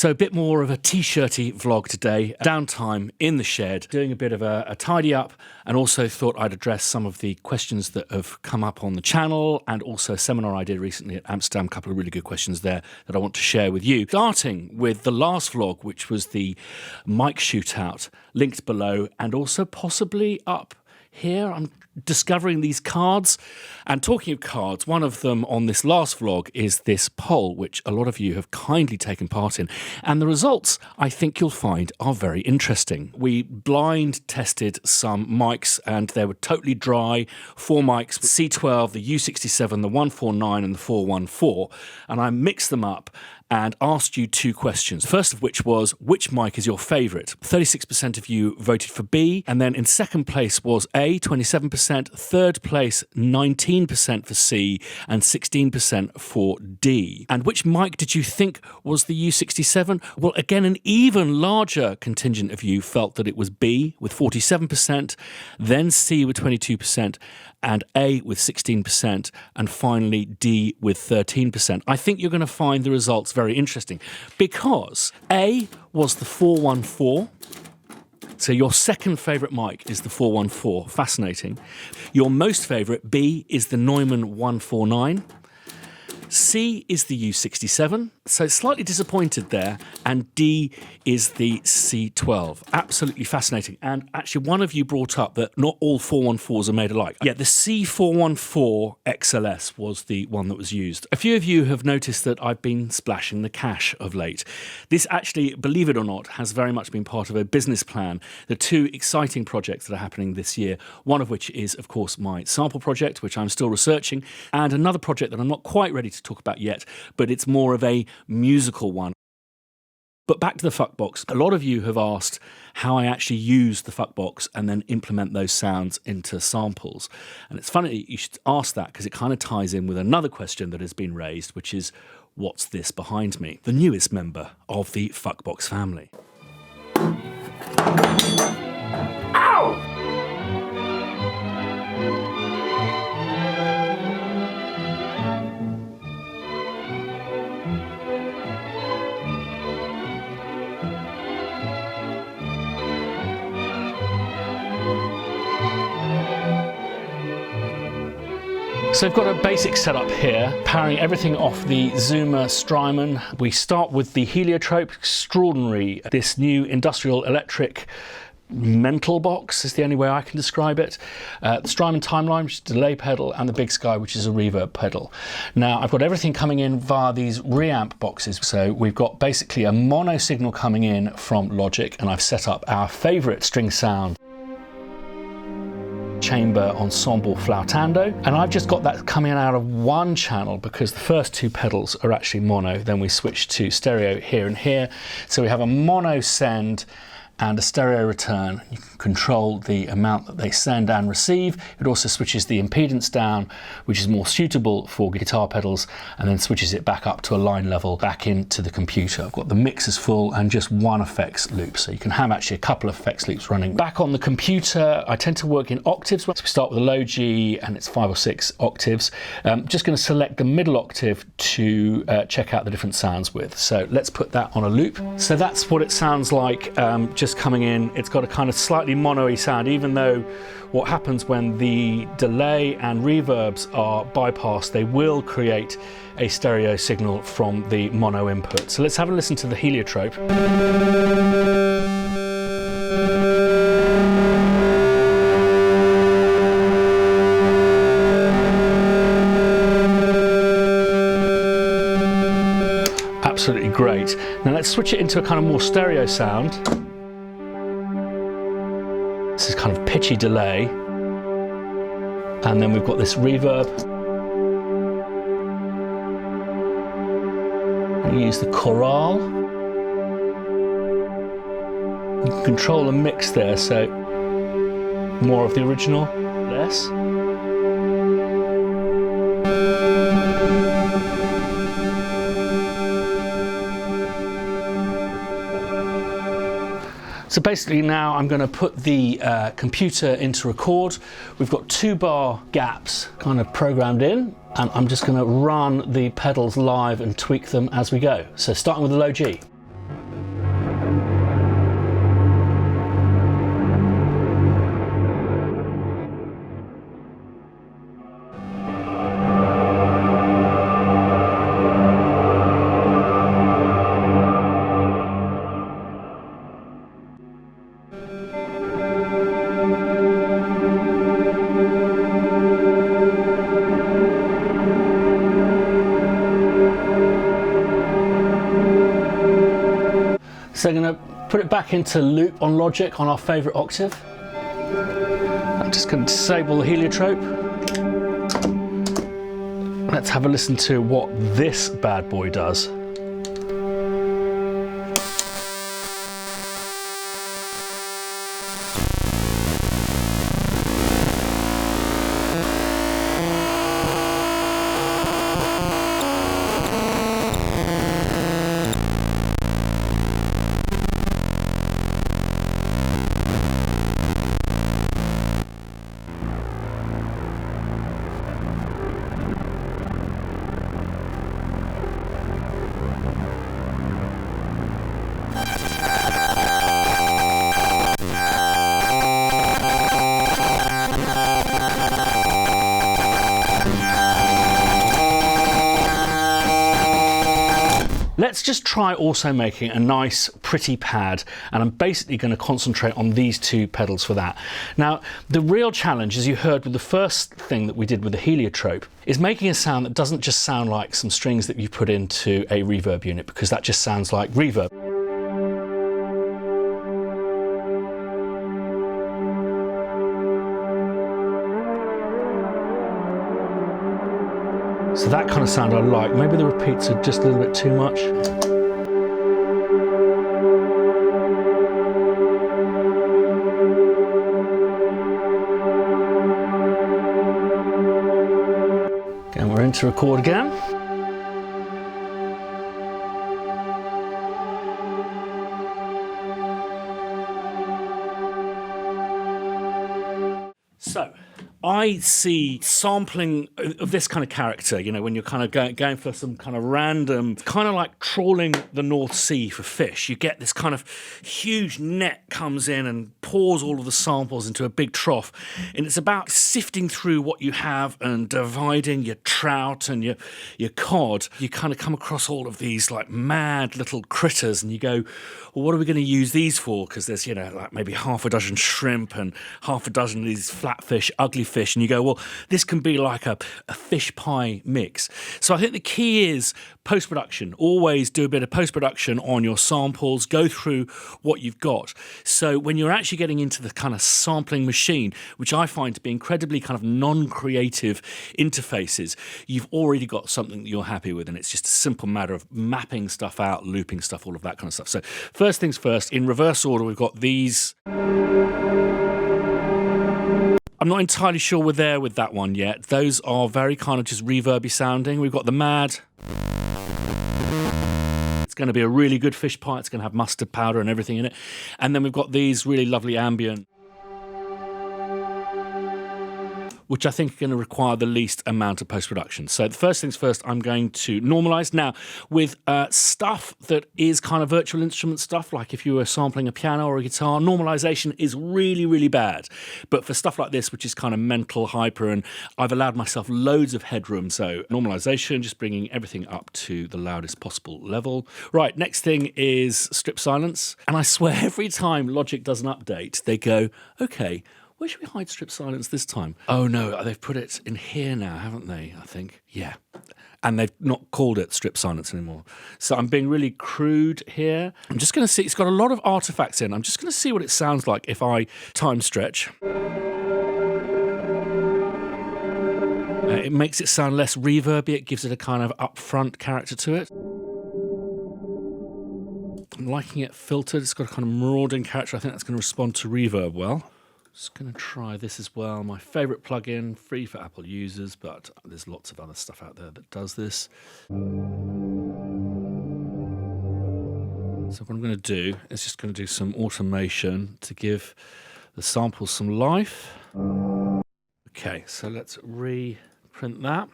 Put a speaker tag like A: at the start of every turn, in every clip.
A: So a bit more of a t-shirty vlog today, downtime in the shed, doing a bit of a tidy up, and also thought I'd address some of the questions that have come up on the channel, and also a seminar I did recently at Amsterdam, a couple of really good questions there that I want to share with you. Starting with the last vlog, which was the mic shootout, linked below, and also possibly up here. I'm discovering these cards. And talking of cards, one of them on this last vlog is this poll, which a lot of you have kindly taken part in. And the results, I think you'll find, are very interesting. We blind tested some mics, and they were totally dry. 4 mics, C12, the U67, the 149 and the 414. And I mixed them up and asked you 2 questions. First of which was, which mic is your favourite? 36% of you voted for B, and then in second place was A, 27%, third place 19% for C, and 16% for D. And which mic did you think was the U67? Well, again, an even larger contingent of you felt that it was B with 47%, then C with 22%, and A with 16%, and finally D with 13%. I think you're going to find the results very interesting, because A was the 414. So your second favourite mic is the 414. Fascinating. Your most favourite, B, is the Neumann 149. C is the U67, so slightly disappointed there, and D is the C12. Absolutely fascinating. And actually one of you brought up that not all 414s are made alike. Yeah, the C414 XLS was the one that was used. A few of you have noticed that I've been splashing the cash of late. This actually, believe it or not, has very much been part of a business plan. The 2 exciting projects that are happening this year, one of which is, of course, my sample project, which I'm still researching, and another project that I'm not quite ready to talk about yet, but it's more of a musical one. But back to the Fuckbox. A lot of you have asked how I actually use the Fuckbox and then implement those sounds into samples. And it's funny you should ask that, because it kind of ties in with another question that has been raised, which is, what's this behind me? The newest member of the Fuckbox family. Ow! So I've got a basic setup here, powering everything off the Zuma Strymon. We start with the Heliotrope, extraordinary, this new industrial electric mental box is the only way I can describe it. The Strymon Timeline, which is a delay pedal, and the Big Sky, which is a reverb pedal. Now I've got everything coming in via these reamp boxes. So we've got basically a mono signal coming in from Logic, and I've set up our favourite string sound, chamber ensemble flautando, and I've just got that coming out of one channel because the first 2 pedals are actually mono. Then we switch to stereo here and here, so we have a mono send and a stereo return. You can control the amount that they send and receive. It also switches the impedance down, which is more suitable for guitar pedals, and then switches it back up to a line level back into the computer. I've got the mixers full and just one effects loop, so you can have actually a couple of effects loops running. Back on the computer, I tend to work in octaves. So we start with a low G, and it's 5 or 6 octaves. Just going to select the middle octave to check out the different sounds with. So let's put that on a loop. So that's what it sounds like, just coming in. It's got a kind of slightly mono-y sound, even though what happens when the delay and reverbs are bypassed, they will create a stereo signal from the mono input. So let's have a listen to the Heliotrope. Absolutely great. Now let's switch it into a kind of more stereo sound. This is kind of pitchy delay, and then we've got this reverb. We use the chorale. You can control the mix there, so more of the original, less. So basically now I'm going to put the computer into record. We've got 2-bar gaps kind of programmed in, and I'm just going to run the pedals live and tweak them as we go. So starting with the low G. So I'm going to put it back into loop on Logic on our favourite octave. I'm just going to disable the heliotrope. Let's have a listen to what this bad boy does. Let's just try also making a nice pretty pad, and I'm basically going to concentrate on these two pedals for that. Now the real challenge, as you heard with the first thing that we did with the heliotrope, is making a sound that doesn't just sound like some strings that you put into a reverb unit, because that just sounds like reverb. So that kind of sound I like. Maybe the repeats are just a little bit too much. And we're into record again. So, I see sampling of this kind of character, you know, when you're kind of going for some kind of random, kind of like trawling the North Sea for fish. You get this kind of huge net comes in and pours all of the samples into a big trough. And it's about sifting through what you have and dividing your trout and your cod. You kind of come across all of these like mad little critters and you go, well, what are we going to use these for? Because there's, you know, like maybe half a dozen shrimp and half a dozen of these flatfish, ugly fish, and you go, well, this can be like a fish pie mix. So I think the key is post-production. Always do a bit of post-production on your samples, go through what you've got. So when you're actually getting into the kind of sampling machine, which I find to be incredibly kind of non-creative interfaces, you've already got something that you're happy with, and it's just a simple matter of mapping stuff out, looping stuff, all of that kind of stuff. So first things first, in reverse order, we've got these. I'm not entirely sure we're there with that one yet. Those are very kind of just reverby sounding. We've got the Mad. It's going to be a really good fish pie. It's going to have mustard powder and everything in it. And then we've got these really lovely ambient, which I think are going to require the least amount of post-production. So the first things first, I'm going to normalize. Now, with stuff that is kind of virtual instrument stuff, like if you were sampling a piano or a guitar, normalization is really, really bad. But for stuff like this, which is kind of mental hyper, and I've allowed myself loads of headroom, so normalization, just bringing everything up to the loudest possible level. Right, next thing is strip silence. And I swear every time Logic does an update, they go, okay, where should we hide strip silence this time? Oh no, they've put it in here now, haven't they, I think? Yeah. And they've not called it strip silence anymore. So I'm being really crude here. I'm just going to see, it's got a lot of artifacts in. I'm just going to see what it sounds like if I time stretch. It makes it sound less reverby. It gives it a kind of upfront character to it. I'm liking it filtered. It's got a kind of marauding character. I think that's going to respond to reverb well. Just going to try this as well. My favourite plugin, free for Apple users, but there's lots of other stuff out there that does this. So what I'm going to do is just going to do some automation to give the samples some life. Okay, so let's reprint that.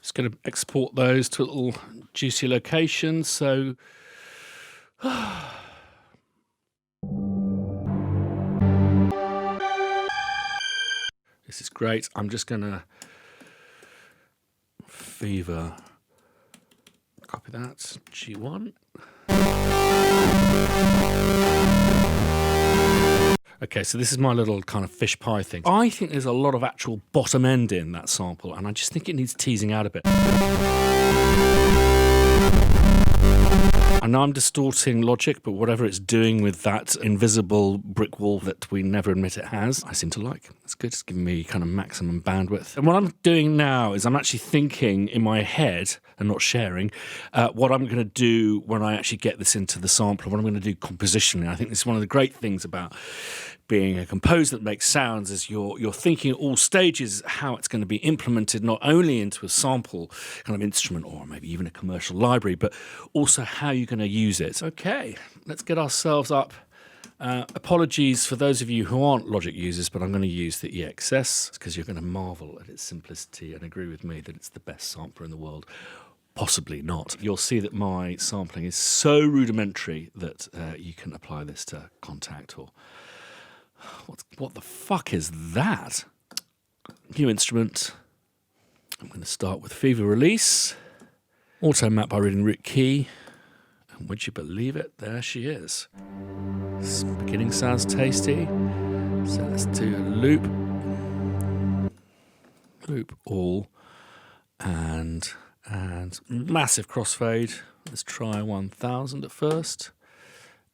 A: Just going to export those to little juicy locations. So this is great. I'm just going to fever, copy that, G1. Okay, so this is my little kind of fish pie thing. I think there's a lot of actual bottom end in that sample, and I just think it needs teasing out a bit. I know I'm distorting Logic, but whatever it's doing with that invisible brick wall that we never admit it has, I seem to like. It's good. It's giving me kind of maximum bandwidth. And what I'm doing now is I'm actually thinking in my head, and not sharing, what I'm going to do when I actually get this into the sampler, what I'm going to do compositionally. I think this is one of the great things about being a composer that makes sounds is you're thinking at all stages how it's going to be implemented, not only into a sample kind of instrument or maybe even a commercial library, but also how you're going to use it. Okay, let's get ourselves up. Apologies for those of you who aren't Logic users, but I'm going to use the EXS because you're going to marvel at its simplicity and agree with me that it's the best sampler in the world. Possibly not. You'll see that my sampling is so rudimentary that you can apply this to Contact or... What the fuck is that? New instrument. I'm going to start with Fever Release. Auto map by reading root key. And would you believe it? There she is. This beginning sounds tasty. So let's do a loop. Loop all. And massive crossfade. Let's try 1000 at first.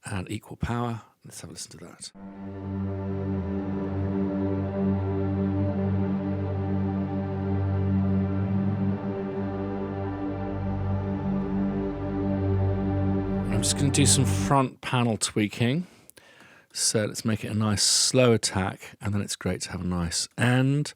A: And equal power. Let's have a listen to that. I'm just going to do some front panel tweaking. So let's make it a nice slow attack, and then it's great to have a nice end.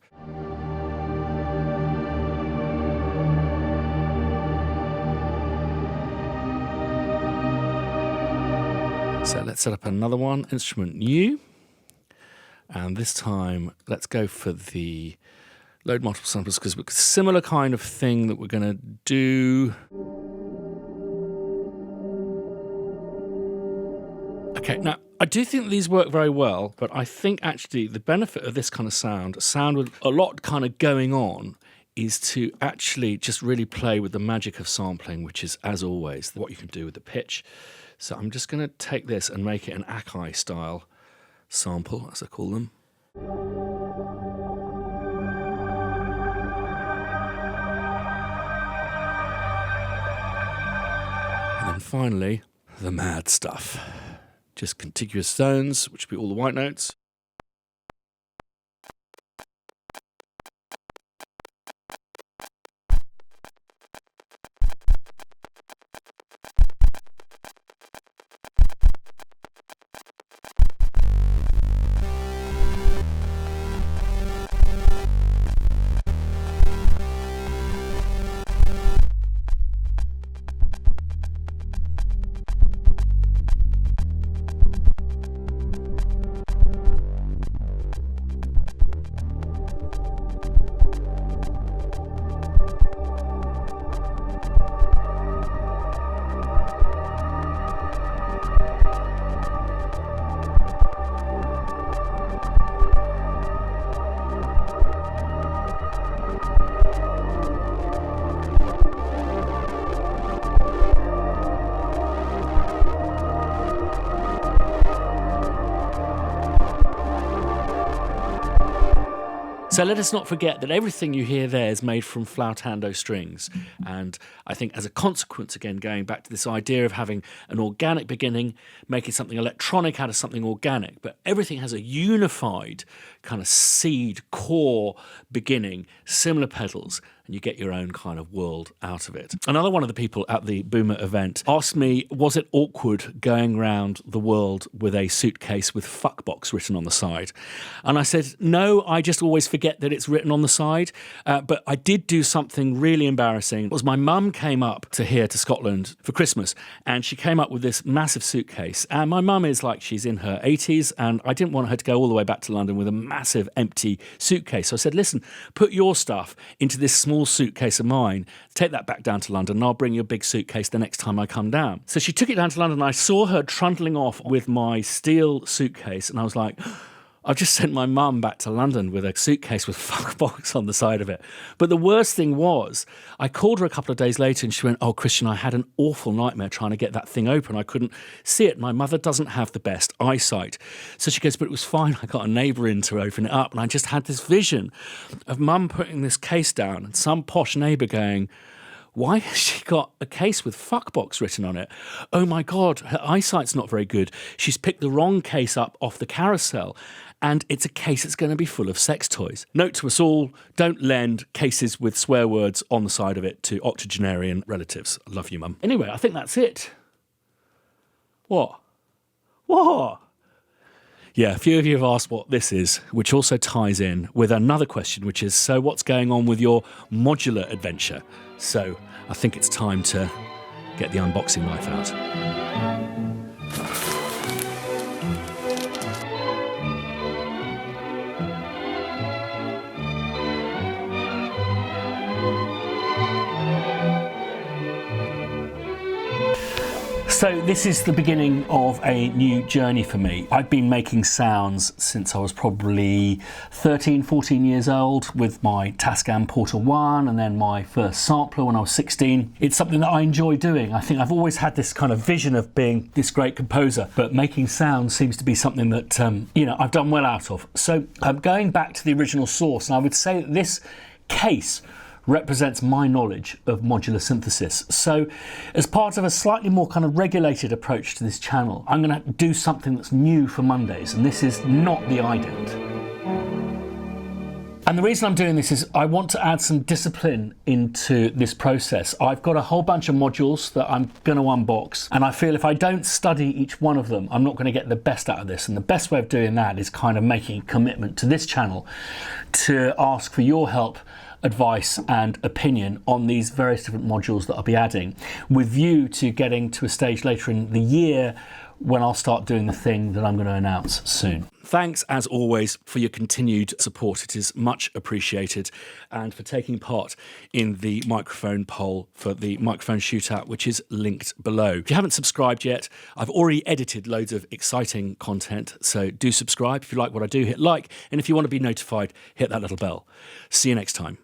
A: So let's set up another one, instrument new. And this time, let's go for the load multiple samples, because it's a similar kind of thing that we're going to do. Okay, now, I do think these work very well, but I think actually the benefit of this kind of sound, a sound with a lot kind of going on, is to actually just really play with the magic of sampling, which is, as always, what you can do with the pitch. So I'm just going to take this and make it an Akai style sample, as I call them. And then finally, the mad stuff. Just contiguous zones, which would be all the white notes. So let us not forget that everything you hear there is made from flautando strings. And I think as a consequence, again, going back to this idea of having an organic beginning, making something electronic out of something organic, but everything has a unified kind of seed core beginning, similar pedals, and you get your own kind of world out of it. Another one of the people at the Boomer event asked me, was it awkward going around the world with a suitcase with fuckbox written on the side? And I said, no, I just always forget that it's written on the side. But I did do something really embarrassing. It was my mum came up to here to Scotland for Christmas, and she came up with this massive suitcase. And my mum is like, she's in her 80s, and I didn't want her to go all the way back to London with a massive empty suitcase. So I said, listen, put your stuff into this small suitcase of mine, take that back down to London, and I'll bring you a big suitcase the next time I come down. So she took it down to London, and I saw her trundling off with my steel suitcase, and I was like, I've just sent my mum back to London with a suitcase with fuckbox on the side of it. But the worst thing was, I called her a couple of days later and she went, oh, Christian, I had an awful nightmare trying to get that thing open. I couldn't see it. My mother doesn't have the best eyesight. So she goes, but it was fine. I got a neighbour in to open it up. And I just had this vision of mum putting this case down and some posh neighbour going, why has she got a case with fuckbox written on it? Oh my God, her eyesight's not very good. She's picked the wrong case up off the carousel, and it's a case that's going to be full of sex toys. Note to us all, don't lend cases with swear words on the side of it to octogenarian relatives. I love you, Mum. Anyway, I think that's it. What? Yeah, a few of you have asked what this is, which also ties in with another question, which is, so what's going on with your modular adventure? So I think it's time to get the unboxing knife out. So this is the beginning of a new journey for me. I've been making sounds since I was probably 13, 14 years old with my Tascam Porta 1 and then my first sampler when I was 16. It's something that I enjoy doing. I think I've always had this kind of vision of being this great composer, but making sounds seems to be something that, I've done well out of. So I'm going back to the original source, and I would say that this case represents my knowledge of modular synthesis. So as part of a slightly more kind of regulated approach to this channel, I'm going to do something that's new for Mondays, and this is not the ident. And the reason I'm doing this is I want to add some discipline into this process. I've got a whole bunch of modules that I'm going to unbox, and I feel if I don't study each one of them, I'm not going to get the best out of this. And the best way of doing that is kind of making a commitment to this channel to ask for your help, advice and opinion on these various different modules that I'll be adding, with view to getting to a stage later in the year when I'll start doing the thing that I'm going to announce soon. Thanks, as always, for your continued support. It is much appreciated, and for taking part in the microphone poll for the microphone shootout, which is linked below. If you haven't subscribed yet, I've already edited loads of exciting content, so do subscribe. If you like what I do, hit like, and if you want to be notified, hit that little bell. See you next time.